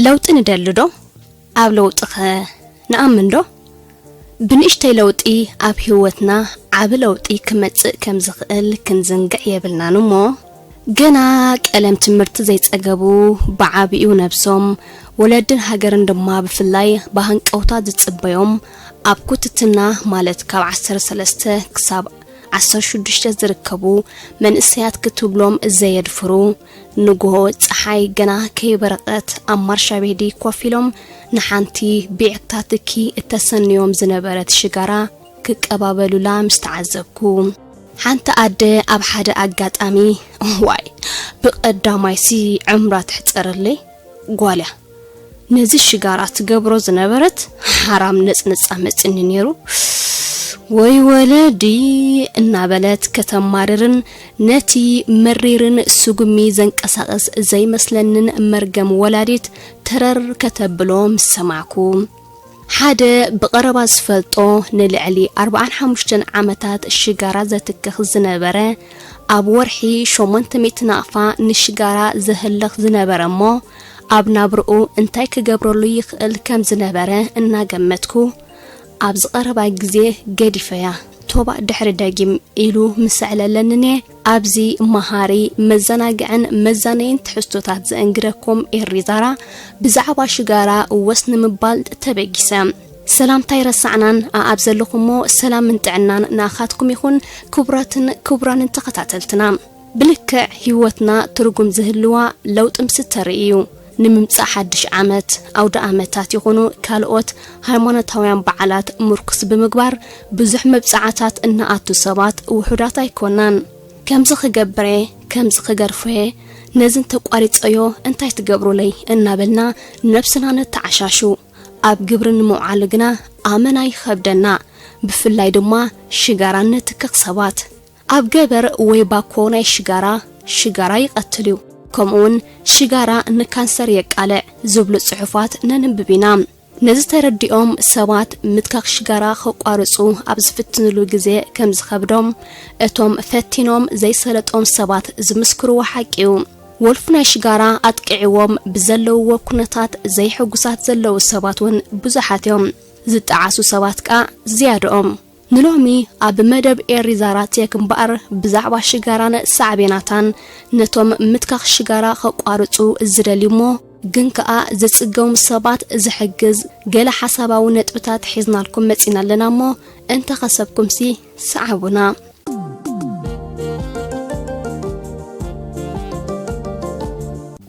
لوط ندلدو أب لوطخ نأمندو بنشتي لوطي أب هوتنا عب لوطي كمتص كم زخل كنزنقع يبلنا نمو جنا كلام تمرت زي تأجبو بعابيو نفسهم ولدن هاجرن دما بفلاي بهنك أوتاد تصبيهم أب كتتنا مالت كاب 10 كساب 16 زركبو من السيات كتبلهم ازاي يدفرو نجوه صحاي جنا كي برقت أمر شبيدي كوفيلهم نحنتي بيعتاتكي التسنيوم زنبرت شجرة كقبابلو لا مستعذبكم حانت أدى أب حدا أجات أمي واي بقدامايسي عمرها تحتر لي قوله نزي الشجرات قبرو زنبرت حرام نس أمس إنيرو وي ولدي النابلات كتماررن نتي مريرن سوقمي زنك أساقس زي مثلن مرقم ولاديت ترر كتبلوم سمعكم حدا بقرب أسفلتو نلعلي 45 عامتات الشجرة زتكخ زنبرة أب ورحي شومنت نافا نشجرة زهلخ زنبرة مو أب نابرقو انتاي كقبرو لي يخل كم زنبرة إنا قمتكو أب زقرب عجزيه قديفيا توبا دحر داقيم إلو مسعلا لنني أبزي مهاري مزاناقعن مزانين تحستوتات زنقركم إريزارا بزعبا شجارة ووسن مبال تبقيسام سلام تايرا سعنان أبزلكمو سلام من تعنان ناخاتكم يخون كبران تقتاتلتنا بلكع هيوتنا ترقم زهلوا لو تمسترئيو نممص حدش عامت أو دعامتات يخونو كالوت هايمانوتاويان بعالات مركز بمقبار بزح مبصعاتات إن آتو سبات وحدات يكونان كمز خجبري كمز خجرفه نزن تقاريت أيو انتاي تقبرو لي النابلنا نفسنا نتعشاشو أب جبرن معالجنا آمناي خبدنا بفلاي دما شجاران تكسبات أب جبر ويباكوناي شجارة يقتلو كمون شجارة نكانسر يقالع زبل صحفات ننببينا نزترديهم سبات متكاخ شجارة خقارصو أبز فتنلو جزء كم زخبدهم اتوم فتينهم زي سلطهم سبات زمسكرو حقيو ولفنا شجارة أتقعوهم بزلو وكنتات زي حقوسات زلو سباتون بزحاتهم زتعاسو سبات كا زيادهم نلومي أب مدب إريزارا تيك مبار بزعبا شجاران سعبيناتان نتوم متكاخ شجارة خقارصو زدليمو جنكا زتصقوم سبات زحجز جل حسابا ونتبتات حزنا لكم متسينا لنا مو انت خسبكم سي سعبنا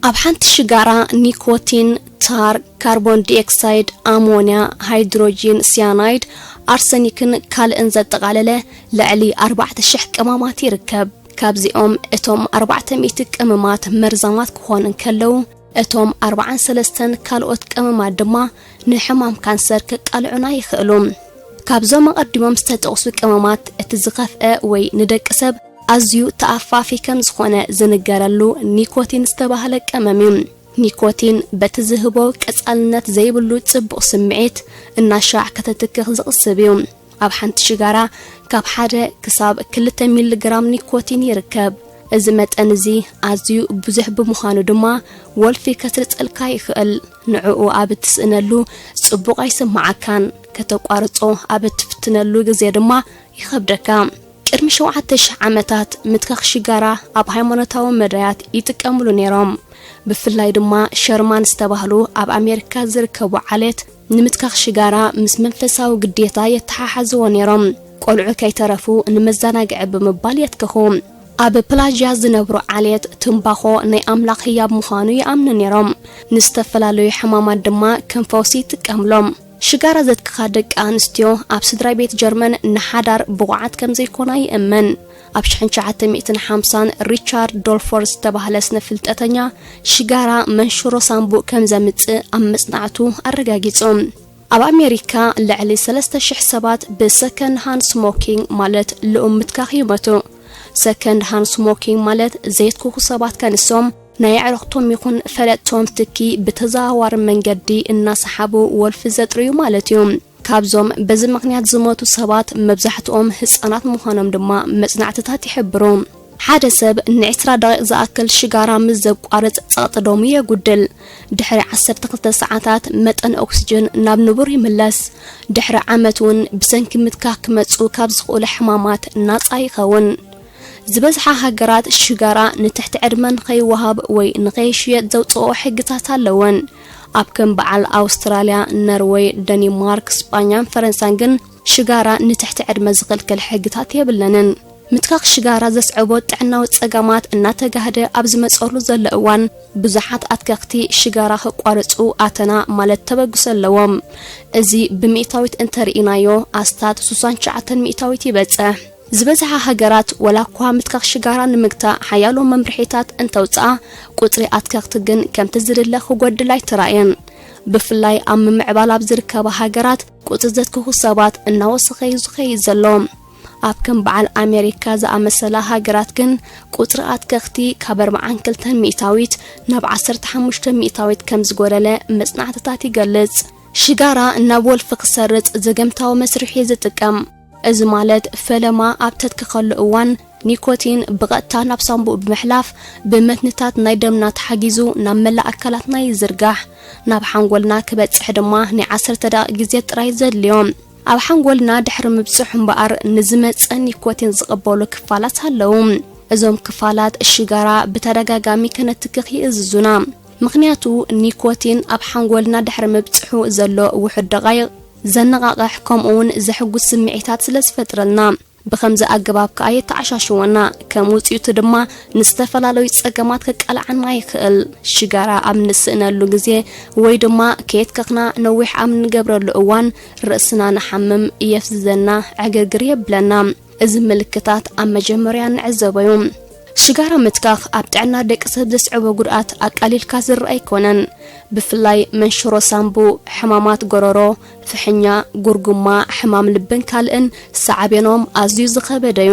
أب حنت شجارة نيكوتين تار كربون ديوكسيد أمونيا هيدروجين سيانايد أرسنيكن كال انزل تقالله لعلي 4000 كمامات يركب كابزيهم اتوم 400 كمامات مرزمات كونن كلو اتوم 43 كالوت كمامات دما نحمام كانسر كقلعنا يخلوم كابزوم قديمم استطقسو كمامات اتزخفه وي ندق سب ازيو تافافي كم زخونه زنجرلو نيكوتين استباهله كمامين نيكوتين بتزهبو قصالنت زيبلو صبق سمعيت الناشع كتتكخ زقسبيوم اب حنت شجاره كاب حدا كساب 2 ملي جرام نيكوتين يركب ازمت انزي ازيو بزح بمخانو دما ولفي كترصلكا يخل نعو اب تسنلو صبق يسمعكان كتقارصو اب تفتنلو غزي دما يخبدكا ቅድሚ 7 ዓመታት ምትካኽ ሽጋራ ኣብ ሃይማኖታዊ መድያት ይጥቀምሉ ነይሮም ብፍላይ ድማ ሸርማን ዝተባህሉ ኣብ ኣሜሪካ ዝርከቡ ዓሌት ንምትካኽ ሽጋራ ምስ መንፈሳዊ ግዴታ የተሓሓዝዎ ነይሮም ቆልዑ ከይተረፉ ንመዘናግዒ ብምባል የትከኹ ኣብ ፕላጅያ ዝነብሩ ዓሌት ትንባኾ ናይ ኣምላኽ ህያብ ምዃኑ ይኣምኑ ነይሮም ንዝተፈላለዩ ሕማማት ድማ ከም ፈውሲ ይጥቀምሎም شجارة ذات كخادك أنستيو أب سدرا بيت جرمن نحدر بوعات كم زي كونا يأمن أب شحن شعات 250 ريتشارد دولفورز تبهلس نفلت أتنيا شجارة منشورو سامبو كم زمت أم مصنعتو الرجاجيتهم أب أمريكا لعلي 3 حسابات بسكند هاند سموكينج مالت لأمت كخيمتو سكند هاند سموكينج مالت زيت كوكو سبات كانسوم نايعرقتهم يكون فلتهم تكي بتزاور من جدي الناس حبوا والفزت ريو مالتهم كابزوم بزي مقنيات زموتو سبات مبزحتهم حصانات مخانم دما مصنعتات يحبروم ሓደ ሰብ ን20 دقيقة ዝኣክል ሽጋራ ምስ ዘቋርጽ ጸጥዶም የጉድል ድሕሪ 12 ሰዓታት መጠን ኦክሲጅን ናብ ንቡር ይምለስ ድሕሪ ዓመት ውን ብሰንኪ ምትካኽ ክመጹ ካብ ዝኽእሉ ሕማማት ናጻ ይኸውን ዝበዝሓ ሃገራት ሽጋራ ንትሕቲ ዕድመን ከይወሃብ ወይ ንኸይሽየጥ ዘውጽኦ ሕግታት ኣለወን ኣብ ከም በዓል ኣውስትራልያ ኖርዌይ ዳንማርክ ስጳኛን ፈረንሳን ግን ሽጋራ ንትሕቲ ዕድመ ዝኽልክል ሕግታት የብለንን ምትካኽ ሽጋራ ዘስዕቦ ጥዕናዊ ጸገማት እናተጋህደ ኣብ ዝመጸሉ ዘሎ እዋን ብዙሓት ኣትከኽቲ ሽጋራ ክቋርጹ ኣተና ማለት ተበግሰለዎም እዚ ብሚእታዊት እንተርኢናዮ ኣስታት 69 ሚእታዊት ይበጽሕ ዝበዝሓ ሃገራት ወላኳ ምትካኽ ሽጋራ ንምግታእ ሓያሎ መምርሒታት እንተውጽኣ ቁጽሪ ኣትከኽቲ ግን ከምቲ ዝድለ ክጎድል ኣይተራእየን ብፍላይ ኣብ ምምዕባል ኣብ ዝርከባ ሃገራት ቁጽሪ ዘትክኹ ሰባት እናወሰኸ ይዝኸይድ ዘሎ ኣብ ከም በዓል ኣሜሪካ ዝኣመሰላ ሃገራት ግን ቁጽሪ ኣትከኽቲ ካብ 42 ሚእታዊት ናብ 15 ሚእታዊት ከም ዝጎደለ መጽናዕትታት ይገልጽ ሽጋራ ናብ ወልፊ ክሰርጽ ዘገምታዊ መስርሒ ዝጥቀም እዚ ማለት ፈለማ ኣብ ተትክኸሉ እዋን ኒኮቲን ብቐጥታ ናብ ሳምቡእ ብምሕላፍ ብመትንታት ናይ ደምና ተሓጊዙ ናብ መላእ ኣካላትና ይዝርጋሕ ናብ ሓንጎልና ክበጽሕ ድማ ን10 ደቂቃ ግዜ ጥራይ ዘድልዮም ኣብ ሓንጎልና ድሕሪ ምብጽሕ እምበኣር ንዝመጸ ኒኮቲን ዝቕበሉ ክፋላት ኣለዉ እዞም ክፋላት ሽጋራ ብተደጋጋሚ ከነትክኽ ይእዝዙና ምክንያቱ ኒኮቲን ኣብ ሓንጎልና ድሕሪ ምብጽሑ ዘሎ ውሕድ ደቃይቕ ዘነቃቅሕ ከምኡውን ዘሕጉስ ስምዒታት ስለ ዝፈጥረልና ብከምዚ ኣገባብ ከኣ የተዓሻሽወና ከም ውጽኢቱ ድማ ንዝተፈላለዩ ጸገማት ከቃልዓና ይኽእል ሽጋራ ኣብ ንስእነሉ ግዜ ወይ ድማ ከየትከኽና ነዊሕ ኣብ ንገብረሉ እዋን ርእስና ንሓምም የፍዝዘና ዕግርግር የብለና እዚ ምልክታት ኣብ መጀመርያ ንዕዘበዩ ሽጋራ ምትካኽ ኣብ ጥዕና ደቂ ሰብ ዘስዕቦ ጉድኣት ኣቃሊልካ ዝረአ ኣይኮነን ብፍላይ መንሽሮ ሳምቡ ሕማማት ጎረሮ ፍሕኛ ጉርጉማ ሕማም ልብን ካልእን ሰዓቤኖም ኣዝዩ ዝኸበደዩ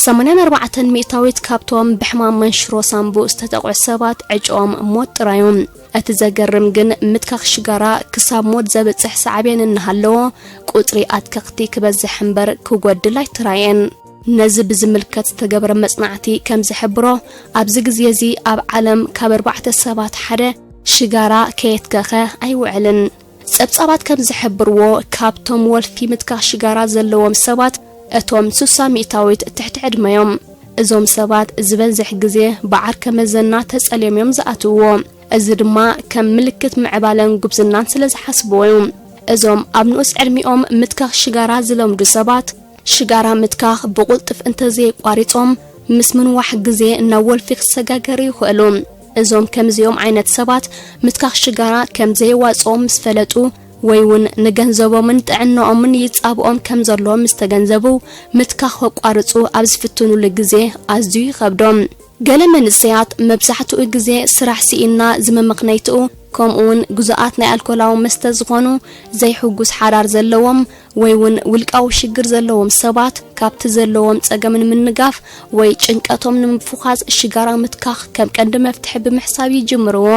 84 ሚእታዊት ካብቶም ብሕማም መንሽሮ ሳምቡ ዝተጠቕዑ ሰባት ዕጮኦም ሞት ጥራዮም እቲ ዘገርም ግን ምትካኽ ሽጋራ ክሳብ ሞት ዘበጽሕ ሰዓቤን እንሃለዎ ቁጽሪ ኣትከኽቲ ክበዝሕ እምበር ክጎድል ኣይተራእየን ነዚ ብዝምልከት ዝተገበረ መጽናዕቲ ከም ዝሕብሮ ኣብዚ ግዜ እዚ ኣብ ዓለም ካብ 4 ሰባት ሓደ ሽጋራ ከየትከኸ ኣይውዕልን ጸብጻባት ከም ዝሕብርዎ ካብቶም ወልፊ ምትካኽ ሽጋራ ዘለዎም ሰባት እቶም 60 ሚእታዊት ትሕቲ ዕድመዮም እዞም ሰባት ዝበዝሕ ግዜ በዓር ከመዘና ተጸልዮም ዝኣትውዎ እዚ ድማ ከም ምልክት ምዕባለን ጉብዝናን ስለ ዝሓስብዎ እዞም ኣብ ንኡስ ዕድሚኦም ምትካኽ ሽጋራ ዝለምዱ ሰባት ሽጋራ ምትካኽ ብቁልጥፍ እንተዘይቋሪጾም ምስ ምንዋሕ ግዜ ናብ ወልፊ ክሰጋገሩ ይኽእሉ እዞም ከምዚኦም ዓይነት ሰባት ምትካኽ ሽጋራ ከም ዘይዋጽኦም ምስ ፈለጡ ወይ ውን ንገንዘቦምን ጥዕናኦምን ይጻብኦም ከም ዘለዎም ምስ ተገንዘቡ ምትካኽ ክቋርጹ ኣብ ዝፍትኑሉ ግዜ ኣዝዩ ይኸብዶም ገለ መንእሰያት መብዛሕትኡ ግዜ ስራሕ ሲኢና ዝመመኽነይትኡ ከምኡውን ጉድኣት ናይ ኣልኮላዊ መስተ ዝኾኑ ዘይሕጉስ ሓዳር ዘለዎም ወይ ውን ውልቃዊ ሽግር ዘለዎም ሰባት ካብቲ ዘለዎም ጸገምን ምንጋፍ ወይ ጭንቀቶም ንምፍኻዝ ሽጋራ ምትካኽ ከም ቀንዲ መፍትሒ ብምሕሳብ ይጅምርዎ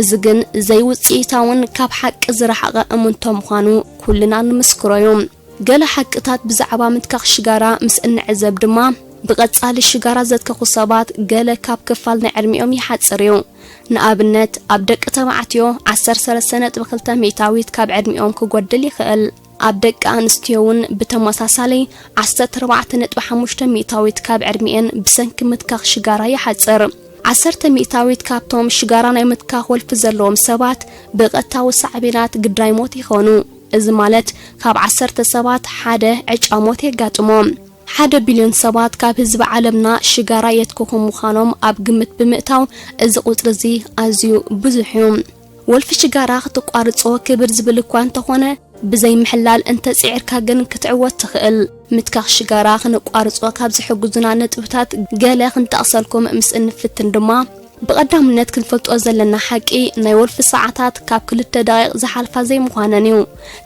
እዚ ግን ዘይውጽኢታውን ካብ ሓቂ ዝረሓቐ እሙንቶም ምዃኑ ኩልና ንምስክሮዩ ገለ ሓቅታት ብዛዕባ ምትካኽ ሽጋራ ምስ እንዕዘብ ድማ ብቐጻሊ ሽጋራ ዘትከኹ ሰባት ገለ ካብ ክፋል ናይ ዕድሚኦም ይሓጽር እዩ ንኣብነት ኣብ ደቂ ተባዕትዮ 13.2 ሚእታዊት ካብ ዕድሚኦም ክጎድል ይኽእል ኣብ ደቂ ኣንስትዮ ውን ብተመሳሳሊ 14.5 ሚእታዊት ካብ ዕድሚኤን ብሰንኪ ምትካኽ ሽጋራ ይሓጽር 10 ሚእታዊት ካብቶም ሽጋራ ናይ ምትካኽ ወልፊ ዘለዎም ሰባት ብቐጥታዊ ሳዕቤናት ግዳይ ሞት ይኾኑ እዚ ማለት ካብ 10 ሰባት ሓደ ዕጫ ሞት የጋጥሞም 1 ቢልዮን ሰባት ካብ ህዝቢ ዓለምና ሽጋራ የትክኹ ምዃኖም ኣብ ግምት ብምእታው እዚ ቁጽሪ እዚ ኣዝዩ ብዙሕ እዩ ወልፊ ሽጋራ ክትቋርጾ ክብር ዝብል እኳ እንተኾነ ብዘይ ምሕላል እንተጽዒርካ ግን ክትዕወት ትኽእል ምትካኽ ሽጋራ ክንቋርጾ ካብ ዝሕግዙና ነጥብታት ገለ ክንጠቕሰልኩም ምስ እንፍትን ድማ بقدامነት ክንፈልጦ ዘለና ሓቂ ናይ ወልፊ ሰዓታት ካብ 2 ደቂቕ ዝሓልፋ ዘይምዃነን እዩ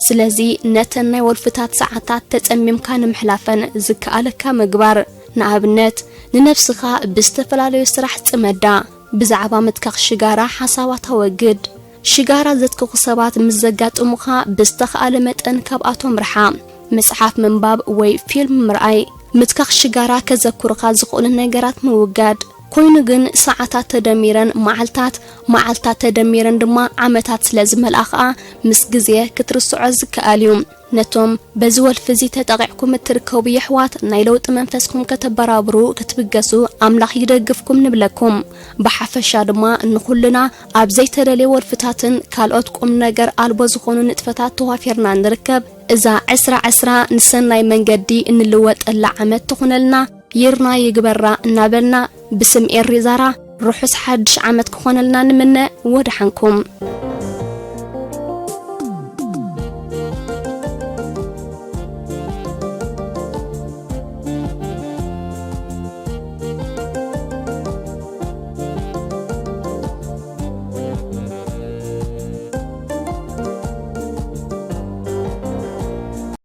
ስለዚ ነተን ናይ ወልፍታት ሰዓታት ተጸሚምካ ንምሕላፈን ዝከኣለካ ምግባር ንኣብነት ንነፍስኻ ብዝተፈላለዩ ስራሕ ጽመዳ ብዛዕባ ምትካኽ ሽጋራ ሓሳባት ወግድ ሽጋራ ዘትክኹ ሰባት ምዘጋጥሙኻ ብዝተኸኣለ መጠን ካብኣቶም ርሓ መጽሓፍ ምንባብ ወይ ፊልም ምርኣይ ምትካኽ ሽጋራ ከዘኩርካ ዝኽእሉ ነገራት ምውጋድ ኮይኑ ግን ሰዓታት ተደሚረን መዓልታት ተደሚረን ድማ ዓመታት ስለዝመልኣኻ ምስ ግዜ ክትርስዖ ዝከኣልዩ ነቶም በዚ ወልፍዚ ተጠቂዕኩም እትርከቡ የሕዋት ናይ ለውጢ መንፈስኩም ከተበራብሩ ክትብገሱ ኣምላኽ ይደግፍኩም ንብለኩም ብሓፈሻ ድማ ንኹልና ኣብ ዘይተደለየ ወልፍታትን ካልኦት ቁም ነገር ኣልቦ ዝኾኑ ንጥፈታት ተዋፊርና ንርከብ እዛ 2020 ንሰናይ መንገዲ እንልወጠላ ዓመት ትኹነልና ይርና ይግበራ እናበልና بسم إريزارا روحس حدش عمد كخونلنا نمنا ودحنكم